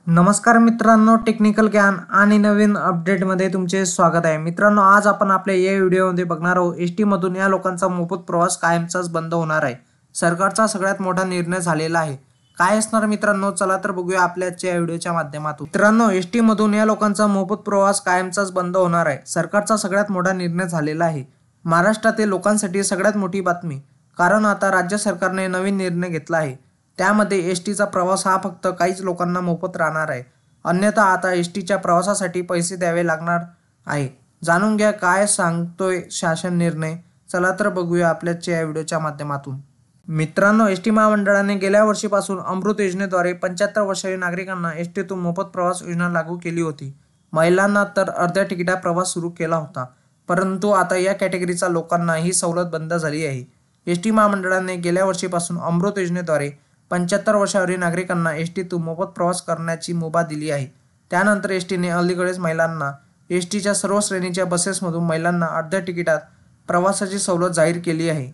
नमस्कार मित्रांनो, टेक्निकल ज्ञान आणि नवीन अपडेटमध्ये तुमचे स्वागत आहे। मित्रांनो, आज आपण आपल्या या व्हिडिओमध्ये बघणार आहोत एसटी मधून या लोकांचा मोफत प्रवास कायमचाच बंद होणार आहे। सरकारचा सगळ्यात मोठा निर्णय झालेला आहे। काय असणार मित्रांनो, चला तर बघूया आपल्याच्या व्हिडिओच्या माध्यमातून। मित्रांनो, एसटी मधून या लोकांचा मोफत प्रवास कायमचाच बंद होणार आहे। सरकारचा सगळ्यात मोठा निर्णय झालेला आहे। महाराष्ट्रातील लोकांसाठी सगळ्यात मोठी बातमी, कारण आता राज्य सरकारने नवीन निर्णय घेतला आहे। त्यामध्ये एसटीचा प्रवास हा फक्त काहीच लोकांना मोफत राहणार आहे, अन्यथा आता एसटीच्या प्रवासासाठी पैसे द्यावे लागणार आहे। जाणून घ्या काय सांगतोय शासन निर्णय, चला तर बघूया आपल्याच्या या व्हिडिओच्या माध्यमातून। मित्रांनो, एसटी महामंडळाने गेल्या वर्षीपासून अमृत योजनेद्वारे 75 वर्षीय नागरिकांना एसटीतून मोफत प्रवास योजना लागू केली होती। महिलांना तर अर्ध्या तिकिटात प्रवास सुरू केला होता, परंतु आता या कॅटेगरीच्या लोकांना ही सवलत बंद झाली आहे। एसटी महामंडळाने गेल्या वर्षीपासून अमृत योजनेद्वारे 75 वर्षावरील नागरिकांना एसटीतून मोफत प्रवास करण्याची मुभा दिली आहे। त्यानंतर एसटीने अलीकडेच महिलांना एसटीच्या सर्व श्रेणीच्या बसेसमधून महिलांना अर्ध्या तिकिटात प्रवासाची सवलत जाहीर केली आहे।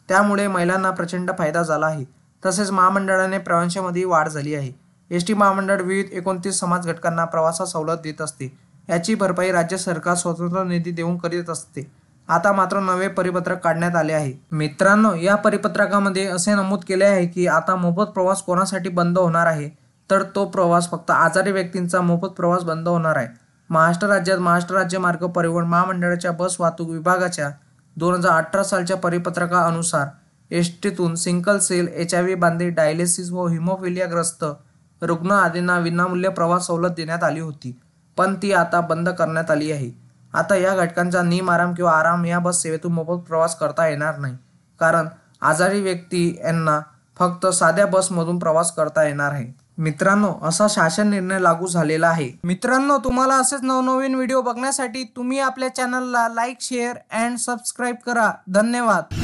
त्यामुळे महिलांना प्रचंड फायदा झाला आहे। तसेच महामंडळाने प्रवाशांमध्ये वाढ झाली आहे। एसटी महामंडळ विविध 29 समाज घटकांना प्रवासात सवलत देत असते। याची भरपाई राज्य सरकार स्वतंत्र निधी देऊन करीत असते। आता मात्र नवे परिपत्रक काढण्यात आले आहे। मित्रांनो, या परिपत्रकामध्ये असे नमूद केले आहे की आता मोफत प्रवास कोणासाठी बंद होणार आहे, तर तो प्रवास फक्त आजारी व्यक्तींचा मोफत प्रवास बंद होणार आहे। महाराष्ट्र राज्यात महाराष्ट्र राज्य मार्ग परिवहन महामंडळाच्या बस वाहतूक विभागाच्या 2018 सालच्या परिपत्रकानुसार एसटीतून सिंगल सेल, HIV बाधित, डायलिसिस व हिमोफिलियाग्रस्त रुग्ण आदींना विनामूल्य प्रवास सवलत देण्यात आली होती, पण ती आता बंद करण्यात आली आहे। आता या घटकांचा निम-आराम किंवा आराम या बस सेवेतून मोफत प्रवास करता येणार नाही, कारण आजारी व्यक्ती यांना फक्त साध्या बसमधून प्रवास करता येणार आहे। मित्रांनो, असा शासन निर्णय लागू झालेला आहे। मित्रांनो, तुम्हाला असेच नवनवीन व्हिडिओ बघण्यासाठी तुम्ही आपल्या चॅनलला लाईक, शेअर अँड सबस्क्राईब करा। धन्यवाद।